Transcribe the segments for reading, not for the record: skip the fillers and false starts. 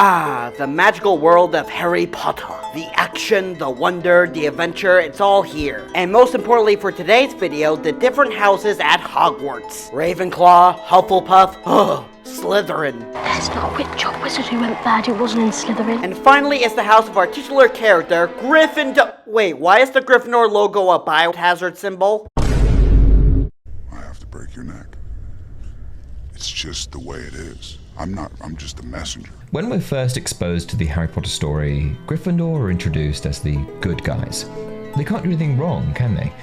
Ah, the magical world of Harry Potter. The action, the wonder, the adventure, it's all here. And most importantly for today's video, the different houses at Hogwarts. Ravenclaw, Hufflepuff, Slytherin. There's not a witch or wizard who went bad who wasn't in Slytherin. And finally is the house of our titular character, Gryffindor. Wait, why is the Gryffindor logo a biohazard symbol? I have to break your neck. It's just the way it is. I'm just a messenger. When we're first exposed to the Harry Potter story, Gryffindor are introduced as the good guys. They can't do anything wrong, can they?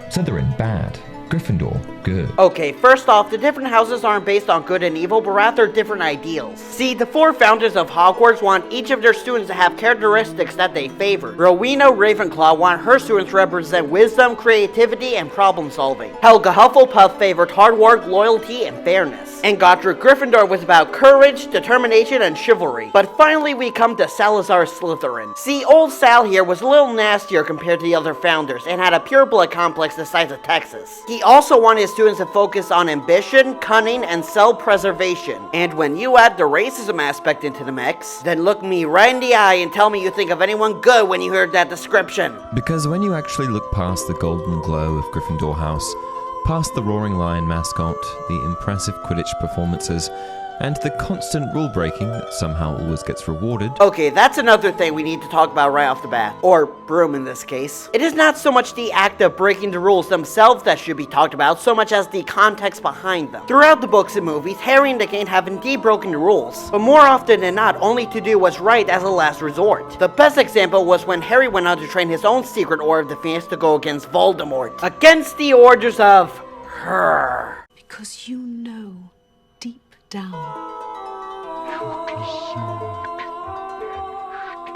Slytherin, bad. Gryffindor, good. Okay, first off, the different houses aren't based on good and evil, but rather different ideals. See, the four founders of Hogwarts want each of their students to have characteristics that they favor. Rowena Ravenclaw want her students to represent wisdom, creativity, and problem solving. Helga Hufflepuff favored hard work, loyalty, and fairness. And Godric Gryffindor was about courage, determination, and chivalry. But finally we come to Salazar Slytherin. See, old Sal here was a little nastier compared to the other founders, and had a pure blood complex the size of Texas. He also wanted his students to focus on ambition, cunning, and self-preservation. And when you add the racism aspect into the mix, then look me right in the eye and tell me you think of anyone good when you heard that description. Because when you actually look past the golden glow of Gryffindor House, past the roaring lion mascot, the impressive Quidditch performances, and the constant rule breaking that somehow always gets rewarded. Okay, that's another thing we need to talk about right off the bat. Or broom in this case. It is not so much the act of breaking the rules themselves that should be talked about, so much as the context behind them. Throughout the books and movies, Harry and the gang have indeed broken the rules, but more often than not, only to do what's right as a last resort. The best example was when Harry went on to train his own secret Order of the Phoenix to go against Voldemort. Against the orders of her. Because you know deep down.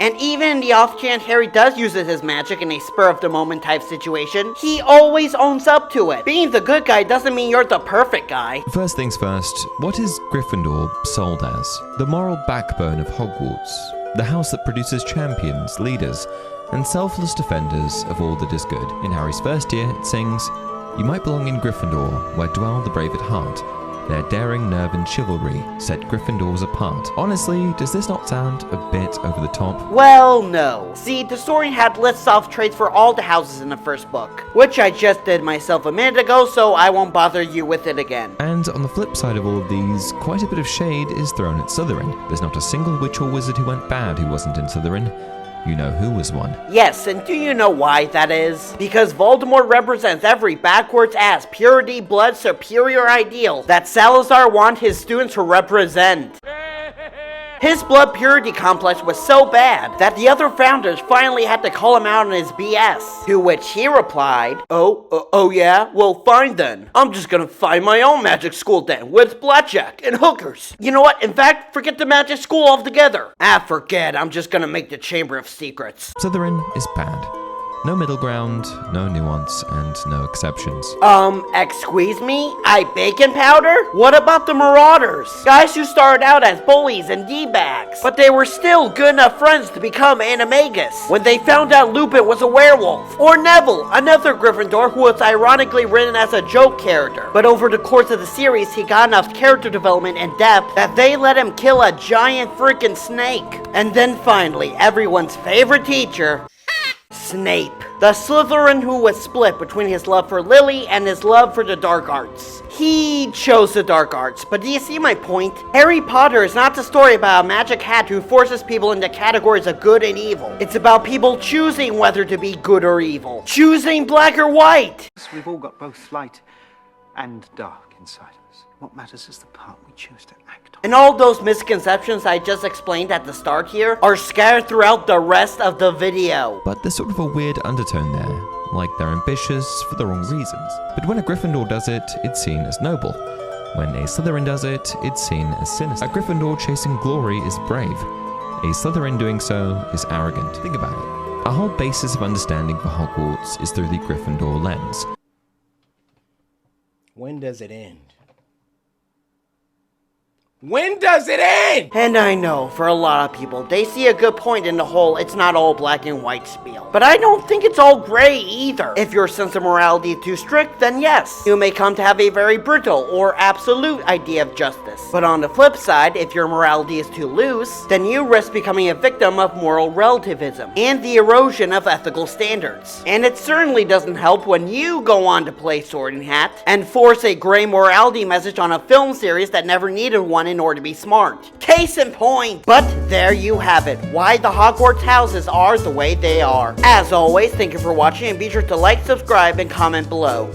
And even in the off chance Harry does use his magic in a spur of the moment type situation, he always owns up to it. Being the good guy doesn't mean you're the perfect guy. First things first, what is Gryffindor sold as? The moral backbone of Hogwarts. The house that produces champions, leaders, and selfless defenders of all that is good. In Harry's first year, it sings, "You might belong in Gryffindor, where dwell the brave at heart. Their daring nerve and chivalry set Gryffindors apart." Honestly, does this not sound a bit over the top? Well, no. See, the story had lists off traits for all the houses in the first book, which I just did myself a minute ago, so I won't bother you with it again. And on the flip side of all of these, quite a bit of shade is thrown at Slytherin. There's not a single witch or wizard who went bad who wasn't in Slytherin. You know who was one. Yes, and do you know why that is? Because Voldemort represents every backwards ass, purity, blood, superior ideal that Salazar wants his students to represent. His blood purity complex was so bad that the other founders finally had to call him out on his BS. To which he replied, Oh yeah? Well fine then. I'm just gonna find my own magic school then, with blackjack and hookers. You know what? In fact, forget the magic school altogether. Forget. I'm just gonna make the Chamber of Secrets. Slytherin is bad. No middle ground, no nuance, and no exceptions. Excuse me? Bacon powder? What about the Marauders? Guys who started out as bullies and D-bags, but they were still good enough friends to become animagus when they found out Lupin was a werewolf. Or Neville, another Gryffindor who was ironically written as a joke character, but over the course of the series he got enough character development and depth that they let him kill a giant freaking snake. And then finally, everyone's favorite teacher, Snape, the Slytherin who was split between his love for Lily and his love for the dark arts. He chose the dark arts, but do you see my point? Harry Potter is not the story about a magic hat who forces people into categories of good and evil. It's about people choosing whether to be good or evil. Choosing black or white. We've all got both light and dark inside us. What matters is the part we choose to act on. And all those misconceptions I just explained at the start here are scattered throughout the rest of the video. But there's sort of a weird undertone there, like they're ambitious for the wrong reasons. But when a Gryffindor does it, it's seen as noble. When a Slytherin does it, it's seen as sinister. A Gryffindor chasing glory is brave. A Slytherin doing so is arrogant. Think about it. Our whole basis of understanding for Hogwarts is through the Gryffindor lens. When does it end? When does it end? And I know, for a lot of people, they see a good point in the whole it's not all black and white spiel. But I don't think it's all gray either. If your sense of morality is too strict, then yes, you may come to have a very brutal or absolute idea of justice. justice. But on the flip side, if your morality is too loose, then you risk becoming a victim of moral relativism and the erosion of ethical standards. And it certainly doesn't help when you go on to play Sorting Hat and force a gray morality message on a film series that never needed one in order to be smart. Case in point. But there you have it, why the Hogwarts houses are the way they are. As always, thank you for watching and be sure to like, subscribe, and comment below.